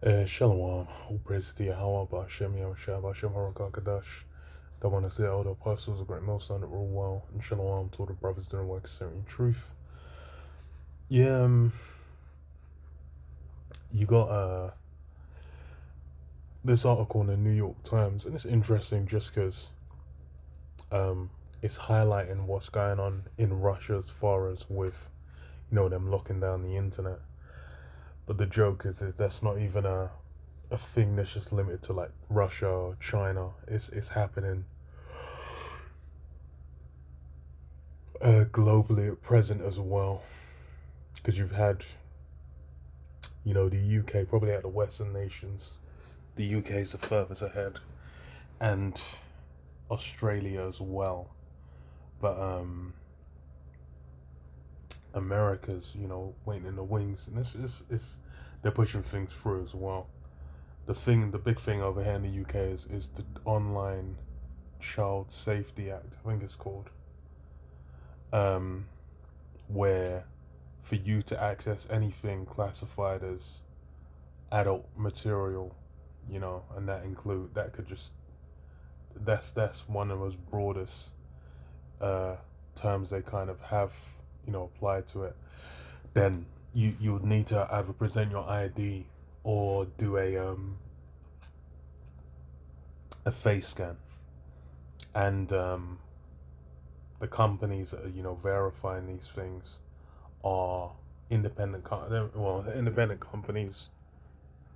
Shalom, all praise to Yahweh, Ba'ashem, Yahushua, Ba'ashem, HaRakakadash. The one to say all the apostles, the great millstone that rule well, and Shalom to all the brothers doing work concerning truth. Yeah, you got this article in the New York Times, and it's interesting just because it's highlighting what's going on in Russia as far as with, them locking down the internet. But the joke is that's not even a thing that's just limited to like Russia or China. It's happening globally at present as well, because you've had, the UK probably out of the Western nations. The UK is the furthest ahead, and Australia as well. But America's, waiting in the wings, and it's they're pushing things through as well. The big thing over here in the UK is the Online Child Safety Act, I think it's called, where for you to access anything classified as adult material, and that could just that's one of those broadest terms they kind of have, applied to it. Then you would need to either present your ID or do a face scan, and the companies that are verifying these things are they're independent companies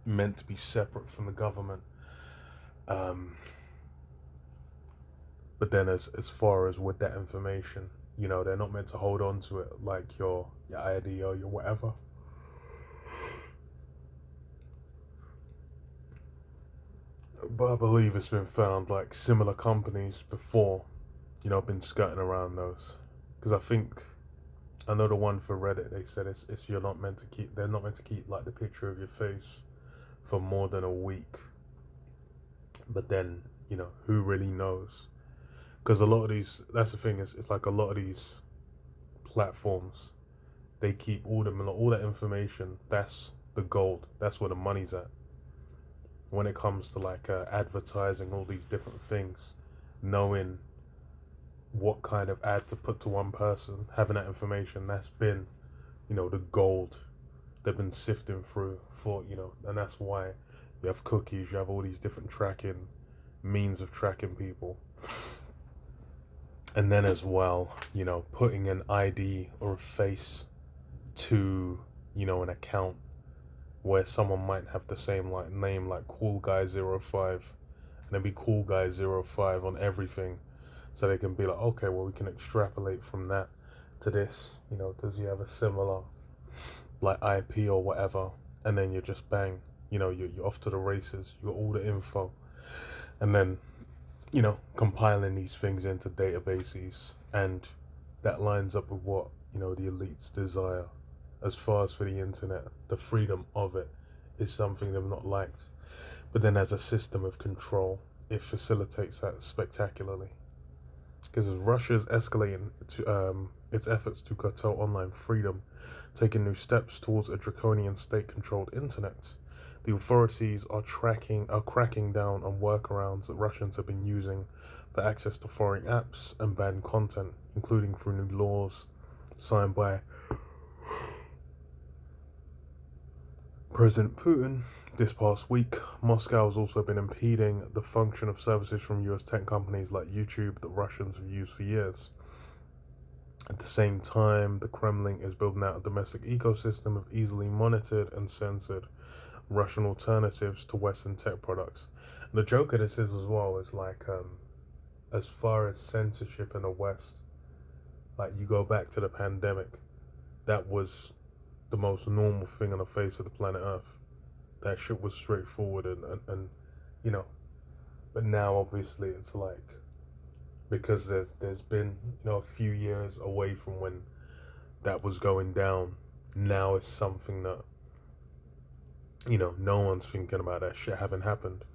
meant to be separate from the government. But then as far as with that information, they're not meant to hold on to it like your ID or your whatever. But I believe it's been found like similar companies before, been skirting around those. Because I know the one for Reddit, they said it's they're not meant to keep like the picture of your face for more than a week. But then, who really knows? Because a lot of that's the thing, it's like a lot of these platforms, they keep all that information. That's the gold. That's where the money's at. When it comes to like advertising all these different things, knowing what kind of ad to put to one person, having that information, that's been, the gold they've been sifting through for, and that's why you have cookies, you have all these different tracking means of tracking people. And then as well, putting an ID or a face to, an account where someone might have the same like name, like Cool Guy 05, and then be Cool Guy 05 on everything, so they can be like, okay, well, we can extrapolate from that to this. Does he have a similar like IP or whatever? And then you're just bang, you're off to the races. You got all the info, and then compiling these things into databases, and that lines up with what the elites desire. As far as for the internet, the freedom of it is something they've not liked. But then as a system of control, it facilitates that spectacularly. Because as Russia is escalating its efforts to curtail online freedom, taking new steps towards a draconian state-controlled internet, the authorities are cracking down on workarounds that Russians have been using for access to foreign apps and banned content, including through new laws signed by President Putin this past week. Moscow has also been impeding the function of services from US tech companies like YouTube that Russians have used for years. At the same time, the Kremlin is building out a domestic ecosystem of easily monitored and censored Russian alternatives to Western tech products. And the joke of this is as well is like, as far as censorship in the West, like you go back to the pandemic, that was the most normal thing on the face of the planet Earth. That shit was straightforward and but now obviously it's like, because there's been a few years away from when that was going down. Now it's something that no one's thinking about that shit having happened.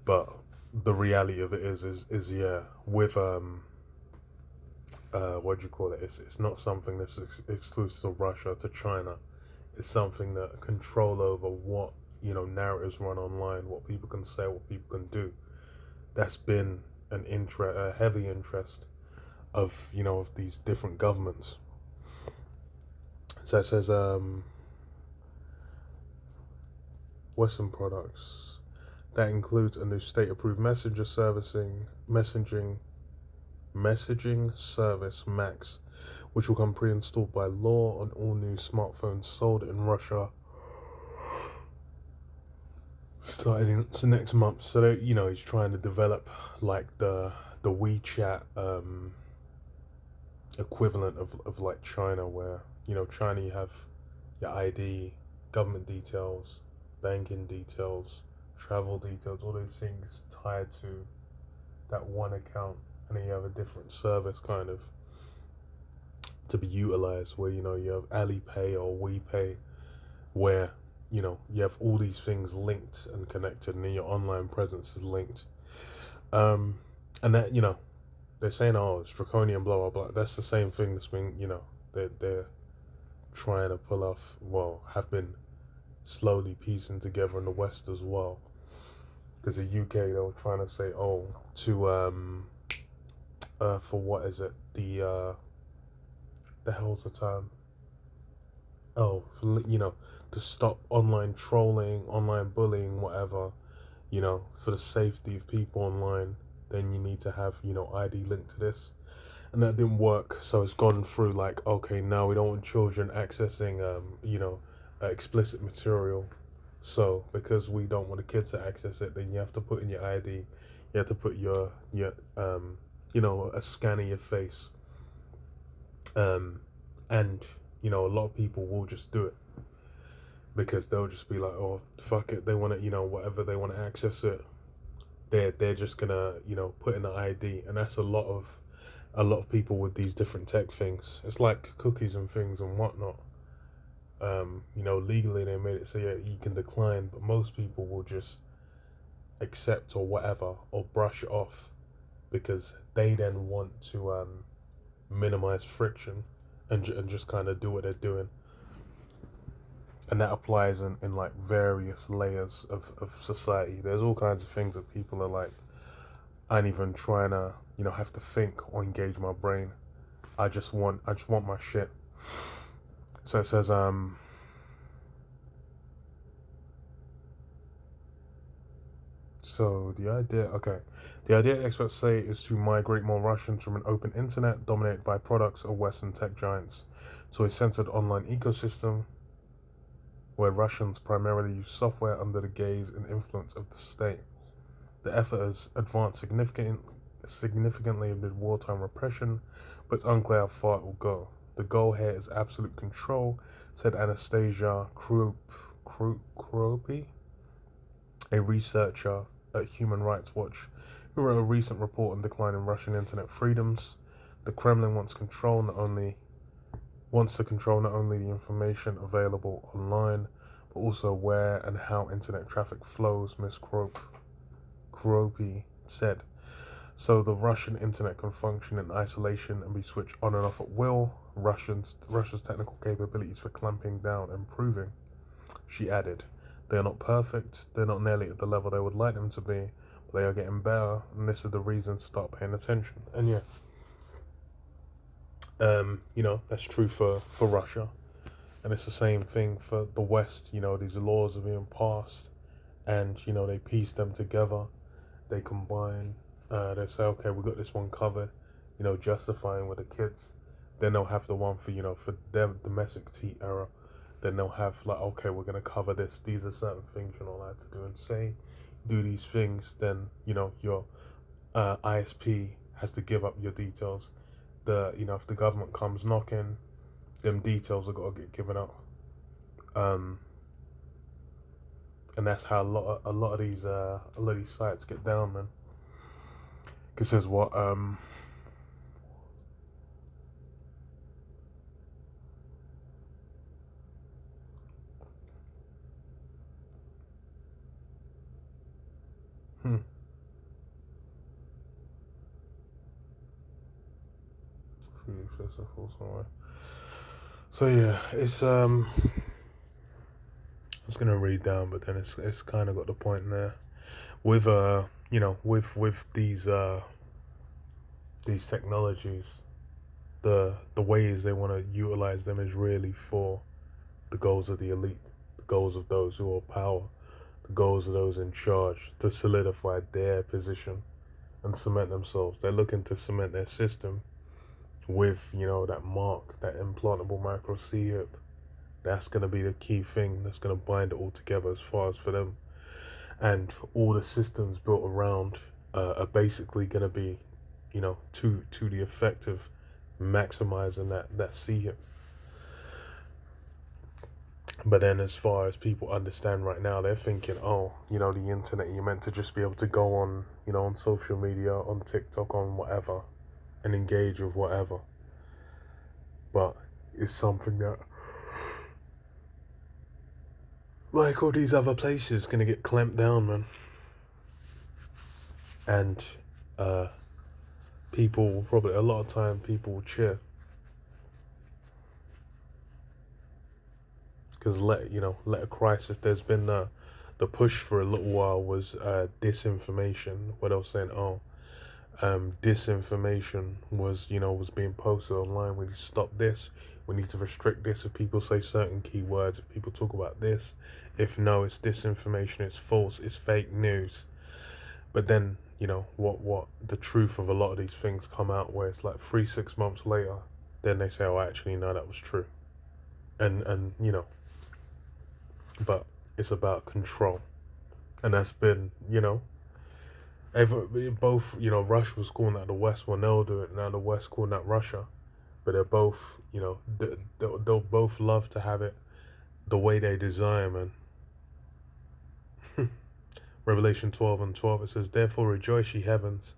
But the reality of it is yeah, with what do you call it? It's not something that's exclusive to Russia, to China. It's something that control over what narratives run online, what people can say, what people can do. That's been a heavy interest of of these different governments. So it says Western products that includes a new state-approved messaging service Max, which will come pre-installed by law on all new smartphones sold in Russia starting next month. So that he's trying to develop like the WeChat equivalent of like China, where China you have your ID, government details, banking details, travel details, all those things tied to that one account, and then you have a different service kind of to be utilized where you have Alipay or WePay, where you have all these things linked and connected, and then your online presence is linked. And that they're saying, oh, it's draconian, blah blah blah. That's the same thing that's been they're trying to pull off. Well, have been slowly piecing together in the West as well. Because the UK, they were trying to say, oh, to for what is it, the hell's the term? Oh, for, to stop online trolling, online bullying, whatever. For the safety of people online, then you need to have ID linked to this, and that didn't work. So it's gone through like, okay, now we don't want children accessing explicit material. So because we don't want the kids to access it, then you have to put in your ID. You have to put your a scan of your face. And a lot of people will just do it because they'll just be like, oh fuck it, they want to whatever, they want to access it. They're just gonna put in the ID, and that's a lot of people with these different tech things. It's like cookies and things and whatnot. Legally they made it so yeah, you can decline, but most people will just accept or whatever, or brush it off, because they then want to minimize friction and just kind of do what they're doing. And that applies in like various layers of society. There's all kinds of things that people are like, I ain't even trying to have to think or engage my brain. I just want my shit. So it says so the idea experts say is to migrate more Russians from an open internet dominated by products of Western tech giants to a censored online ecosystem where Russians primarily use software under the gaze and influence of the state. The effort has advanced significantly amid wartime repression, but it's unclear how far it will go. The goal here is absolute control, said Anastasia Kropy, a researcher at Human Rights Watch, who wrote a recent report on declining Russian internet freedoms. The Kremlin wants to control not only the information available online, but also where and how internet traffic flows, Ms. Kropy said. So the Russian internet can function in isolation and be switched on and off at will. Russia's technical capabilities for clamping down and improving. She added, they are not perfect, they're not nearly at the level they would like them to be, but they are getting better, and this is the reason to start paying attention. And yeah, that's true for Russia. And it's the same thing for the West. These laws are being passed, and they piece them together. They combine. They say, okay, we got this one covered. Justifying with the kids. Then they'll have the one for them domestic tea era. Then they'll have like, okay, we're gonna cover this. These are certain things you're not allowed to do, and say do these things. Then your ISP has to give up your details. If the government comes knocking, them details are gotta get given up. And that's how a lot of these sites get down, man. Because there's what So yeah, it's was gonna read down, but then it's kind of got the point there. With with these technologies, the ways they want to utilize them is really for the goals of the elite, the goals of those who are power, the goals of those in charge, to solidify their position and cement themselves. They're looking to cement their system with, that mark, that implantable micro C chip. That's going to be the key thing that's going to bind it all together as far as for them. And all the systems built around are basically going to be, to the effect of maximizing that C chip. But then as far as people understand right now, they're thinking, oh, the internet, you're meant to just be able to go on, on social media, on TikTok, on whatever, and engage with whatever. But it's something that, like all these other places, gonna get clamped down, man. And people probably, a lot of time, people will cheer. Because let a crisis, there's been the push for a little while was disinformation, where they were saying, disinformation was being posted online. We need to stop this. We need to restrict this if people say certain keywords, if people talk about this. If no, it's disinformation, it's false, it's fake news. But then, what the truth of a lot of these things come out where it's like 3-6 months later, then they say, oh, actually, no, that was true. And but it's about control. And that's been, both, Russia was calling that the West, well, they'll do it, now the West calling that Russia. But they're both, they'll both love to have it the way they desire, man. Revelation 12:12, it says, therefore rejoice, ye heavens,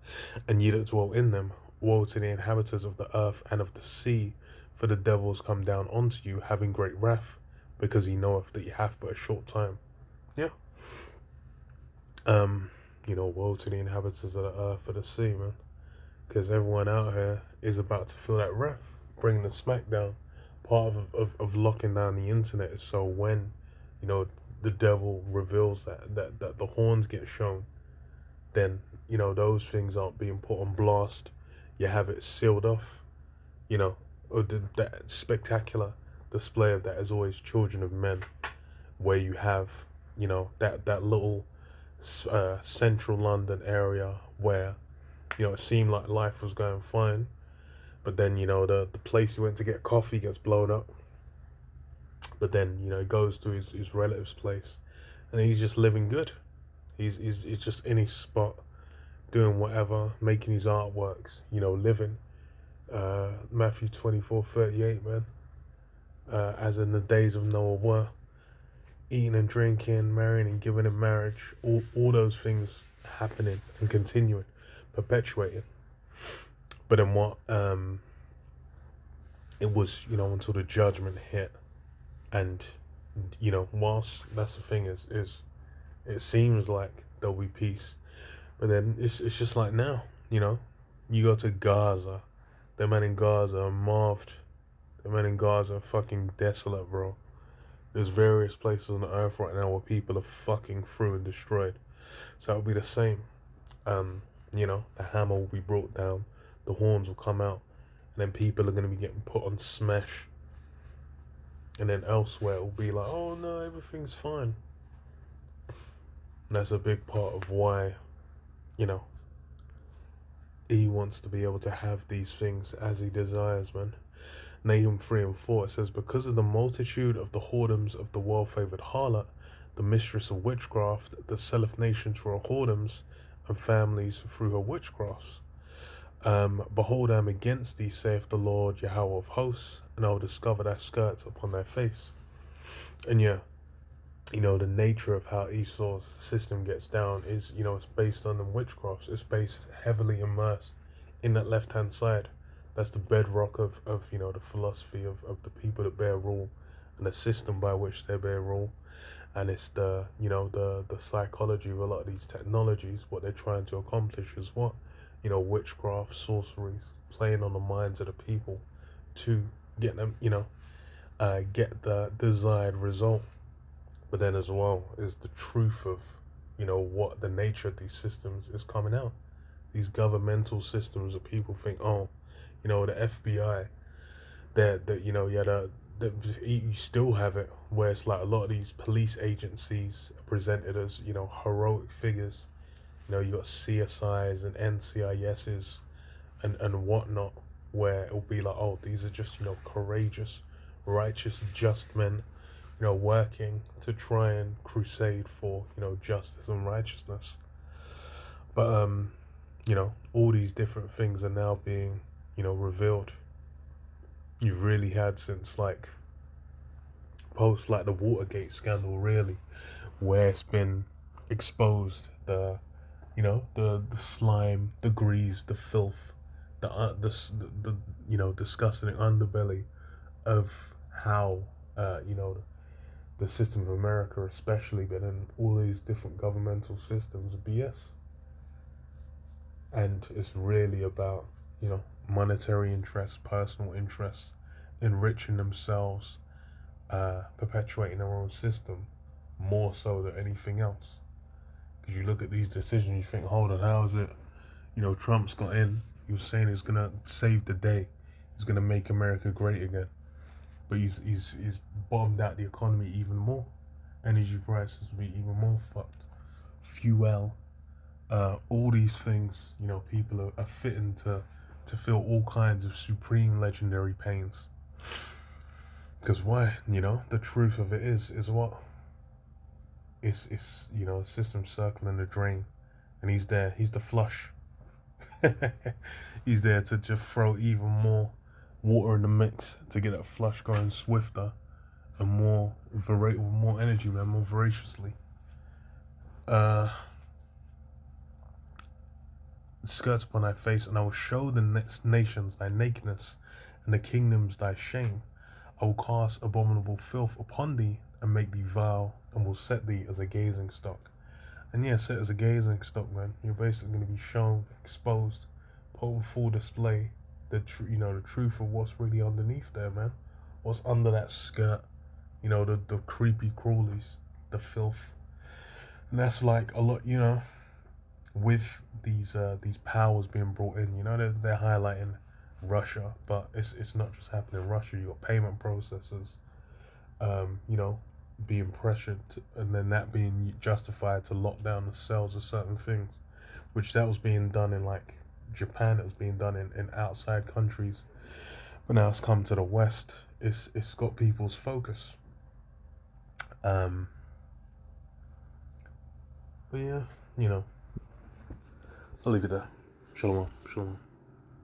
and ye that dwell in them. Woe to the inhabitants of the earth and of the sea, for the devils come down unto you, having great wrath, because he knoweth that ye have but a short time. Yeah. Woe to the inhabitants of the earth and the sea, man. Because everyone out here is about to feel that wrath, bringing the smack down. Part of locking down the internet is so when, the devil reveals that the horns get shown, then, those things aren't being put on blast. You have it sealed off, or that spectacular display of that is always Children of Men, where you have, that little central London area where, it seemed like life was going fine, but then, the place he went to get coffee gets blown up. But then, he goes to his relative's place, and he's just living good. He's just in his spot, doing whatever, making his artworks, living. Matthew 24:38, man. As in the days of Noah were, eating and drinking, marrying and giving in marriage, all those things happening and continuing, perpetuating. But then what? It was, until the judgment hit. And, whilst that's the thing is it seems like there'll be peace, but then it's just like now, you go to Gaza, the men in Gaza are marved, the men in Gaza are fucking desolate, bro. There's various places on the earth right now where people are fucking through and destroyed. So it'll be the same. The hammer will be brought down, the horns will come out, and then people are going to be getting put on smash. And then elsewhere it will be like, oh no, everything's fine. And that's a big part of why, he wants to be able to have these things as he desires, man. Nahum 3:4, it says, because of the multitude of the whoredoms of the well-favoured harlot, the mistress of witchcraft, that selleth nations for her whoredoms, and families through her witchcrafts. Behold, I am against thee, saith the Lord Yahweh of hosts, and I will discover thy skirts upon thy face. And yeah, the nature of how Esau's system gets down is, it's based on the witchcrafts. It's based heavily immersed in that left-hand side. That's the bedrock of the philosophy of the people that bear rule, and the system by which they bear rule. And it's the psychology of a lot of these technologies. What they're trying to accomplish is what? Witchcraft, sorceries, playing on the minds of the people to get them, get the desired result. But then as well is the truth of, what the nature of these systems is coming out. These governmental systems that people think, oh, the FBI, that yeah, you still have it where it's like a lot of these police agencies are presented as, heroic figures. You got CSIs and NCISs and whatnot, where it'll be like, oh, these are just, courageous, righteous, just men, working to try and crusade for, justice and righteousness. But all these different things are now being, revealed. You've really had since like post like the Watergate scandal, really, where it's been exposed the slime, the grease, the filth, the disgusting underbelly of how the system of America, especially, but in all these different governmental systems, are BS. And it's really about monetary interests, personal interests, enriching themselves, perpetuating their own system more so than anything else. Because you look at these decisions, you think, hold on, how is it? Trump's got in. He was saying he's gonna save the day. He's gonna make America great again. But he's bombed out the economy even more. Energy prices will be even more fucked. Fuel, all these things, people are fitting to feel all kinds of supreme legendary pains. Because why? The truth of it is what? It's a system circling the drain, and he's there. He's the flush. He's there to just throw even more water in the mix to get that flush going swifter and more more energy, man, more voraciously. Skirts upon thy face, and I will show the next nations thy nakedness, and the kingdoms thy shame. I will cast abominable filth upon thee, and make thee vile, and will set thee as a gazing stock. And yeah, set as a gazing stock, man. You're basically going to be shown, exposed, put on full display the truth of what's really underneath there, man. What's under that skirt, the creepy crawlies, the filth. And that's like a lot, with these powers being brought in, they're highlighting Russia, but it's not just happening in Russia. You got payment processors, being pressured and then that being justified to lock down the sales of certain things, which that was being done in like Japan. It was being done in outside countries, but now it's come to the West. It's got people's focus. But yeah, I'll leave it there. Shalom, shalom.